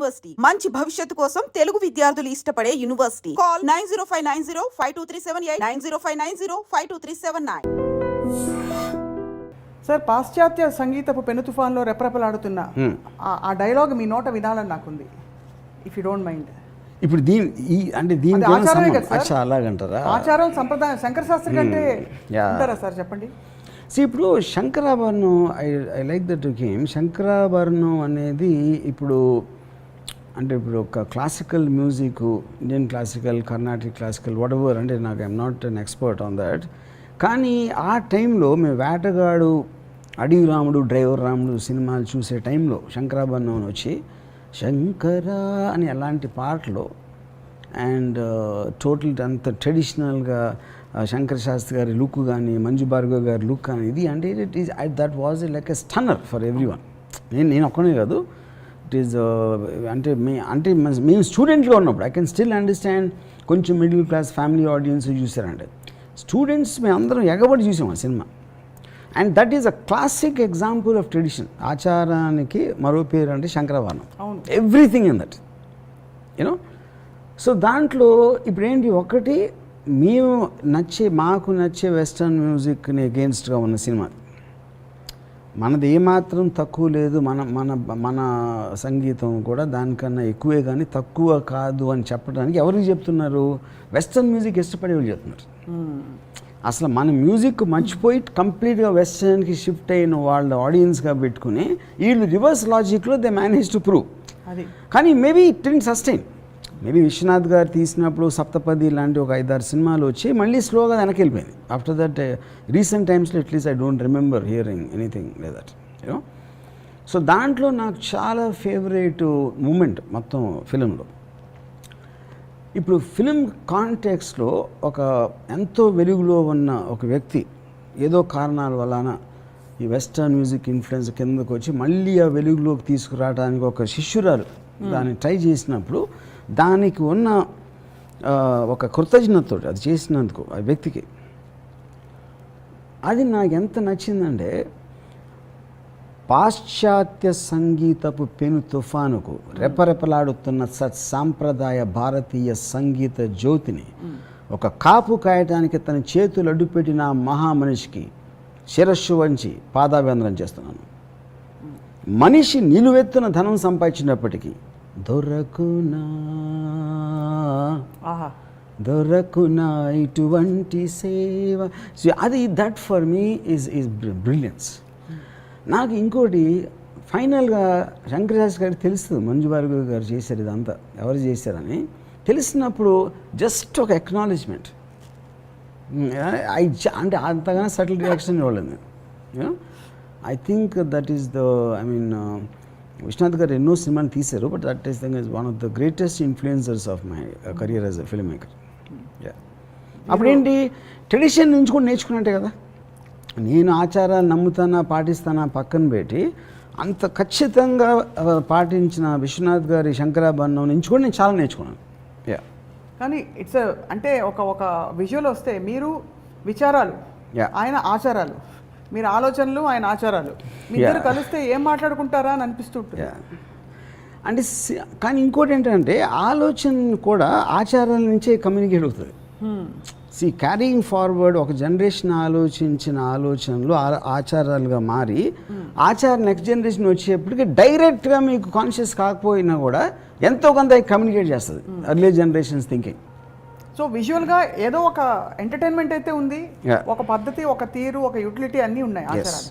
University మంచి భవిష్యత్తు కోసం తెలుగు విద్యార్థులు ఇష్టపడే యూనివర్సిటీ. కాల్ 9059052378 9059052379. సార్, పాశ్చాత్య సంగీతపు పెను తుఫాన్లో రెపరెపలాడుతున్న ఆ డైలాగ్ మీ నోట వినాలని నాకుంది, ఇఫ్ యూ డోంట్ మైండ్. ఇప్పుడు దీని అలాగంటారా? ఆచారం సంప్రదాయం శంకర శాస్త్రి కంటే అంటారా సార్? చెప్పండి. ఇప్పుడు Shankarabharanam, I like that game. Shankarabharanam అనేది ఇప్పుడు ఒక classical music, Indian classical, Carnatic classical, whatever, అంటే నాకు I'm not an expert on that. కానీ ఆ టైంలో మేము వేటగాడు, అడవి రాముడు, డ్రైవర్ రాముడు సినిమాలు చూసే టైంలో శంకరాభరణం వచ్చి శంకర అని అలాంటి పాటలు అండ్ టోటల్ అంత ట్రెడిషనల్గా శంకర శాస్త్రి గారి లుక్ కానీ, మంజు భార్గవ్ గారి లుక్ కానీ, ఇది అంటే it is that was like a stunner for everyone. నేను ఒక్కనే కాదు, ఇట్ ఈస్ మేము స్టూడెంట్గా ఉన్నప్పుడు ఐ కెన్ స్టిల్ అండర్స్టాండ్. కొంచెం మిడిల్ క్లాస్ ఫ్యామిలీ ఆడియన్స్ చూసారంటే, స్టూడెంట్స్ మేము అందరం ఎగబడి చూసాం ఆ సినిమా. And that is a classic example of tradition. ఆచారానికి మరో పేరు అంటే Sankarabharanam. Everything in that you know. So దాంట్లో ఇప్పుడు ఏంటి, ఒకటి మాకు నచ్చే వెస్టర్న్ మ్యూజిక్ని అగేన్స్ట్గా ఉన్న సినిమా. మనది ఏమాత్రం తక్కువ లేదు, మన సంగీతం కూడా దానికన్నా ఎక్కువే కానీ తక్కువ కాదు అని చెప్పడానికి ఎవరికి చెప్తున్నారు? వెస్టర్న్ మ్యూజిక్ ఇష్టపడే వాళ్ళు చెప్తున్నారు. అసలు మన మ్యూజిక్ మర్చిపోయి కంప్లీట్గా వెస్టర్న్కి షిఫ్ట్ అయిన వాళ్ళ ఆడియన్స్గా పెట్టుకుని వీళ్ళు రివర్స్ లాజిక్లో దే మేనేజ్ టు ప్రూవ్. కానీ maybe it didn't sustain. Maybe Vishwanath garu తీసినప్పుడు సప్తపది లాంటి ఒక 5-6 సినిమాలు వచ్చి మళ్ళీ స్లోగా వెనక్కి వెళ్ళిపోయింది. ఆఫ్టర్ దట్ రీసెంట్ టైమ్స్లో at least I don't remember hearing anything like that you know. So దాంట్లో నాకు చాలా ఫేవరెట్ మూమెంట్ మొత్తం ఫిలింలో. ఇప్పుడు ఫిలిం కాంటెక్స్లో ఒక ఎంతో వెలుగులో ఉన్న ఒక వ్యక్తి ఏదో కారణాల వలన ఈ వెస్టర్న్ మ్యూజిక్ ఇన్ఫ్లుయెన్స్ కిందకు వచ్చి మళ్ళీ ఆ వెలుగులోకి తీసుకురావడానికి ఒక శిష్యురాలు దాన్ని ట్రై చేసినప్పుడు దానికి ఉన్న ఒక కృతజ్ఞతతో అది చేసినందుకు ఆ వ్యక్తికి, అది నాకు ఎంత నచ్చిందంటే, పాశ్చాత్య సంగీతపు పెను తుఫానుకు రెపరెపలాడుతున్న సాంప్రదాయ భారతీయ సంగీత జ్యోతిని ఒక కాపు కాయటానికి తన చేతులు అడ్డుపెట్టిన మహామనిషికి శిరస్సు వంచి పాదాభివందనం చేస్తున్నాను. మనిషి నిలువెత్తున ధనం సంపాదించినప్పటికీ దొరకునా ఇటువంటి సేవ, అది that for me is brilliance. నాకు ఇంకోటి ఫైనల్గా శంకర శాస్త్రి గారికి తెలుస్తుంది మంజు భార్గవ్ గారు చేశారు ఇదంతా, ఎవరు చేశారని తెలిసినప్పుడు జస్ట్ ఒక ఎక్నాలెడ్జ్మెంట్. అంటే అంతగానో సటిల్ రియాక్షన్ ఇవ్వలేదు. I think that is Vishwanath garu ఎన్నో సినిమాలు తీశారు, but that is one of the greatest influencers of my career as a filmmaker. అప్పుడేంటి, ట్రెడిషన్ నుంచి కూడా నేర్చుకున్నట్టే కదా. నేను ఆచారాలు నమ్ముతానా పాటిస్తానా పక్కన పెట్టి అంత ఖచ్చితంగా పాటించిన విశ్వనాథ్ గారి శంకరాభరణం నుంచి కూడా నేను చాలా నేర్చుకున్నాను. కానీ ఇట్స్ అంటే ఒక విజువల్ వస్తే మీరు విచారాలు, ఆయన ఆచారాలు, మీరు ఆలోచనలు, ఆయన ఆచారాలు, మీ ఇద్దరు కలిస్తే ఏం మాట్లాడుకుంటారా అని అనిపిస్తుంటుంది. అంటే కానీ ఇంకోటి ఏంటంటే, ఆలోచన కూడా ఆచారాల నుంచే కమ్యూనికేట్ అవుతుంది. క్యారీయింగ్ ఫార్వర్డ్ ఒక జనరేషన్ ఆలోచించిన ఆలోచనలు ఆచారాలుగా మారి నెక్స్ట్ జనరేషన్ వచ్చేప్పటికి డైరెక్ట్గా మీకు కాన్షియస్ కాకపోయినా కూడా ఎంతో కొంత కమ్యూనికేట్ చేస్తుంది ఎర్లీ జనరేషన్స్ థింకింగ్. సో విజువల్గా ఏదో ఒక ఎంటర్టైన్మెంట్ అయితే ఉంది, ఒక పద్ధతి, ఒక తీరు, ఒక యూటిలిటీ అన్నీ ఉన్నాయి ఆచారాలు.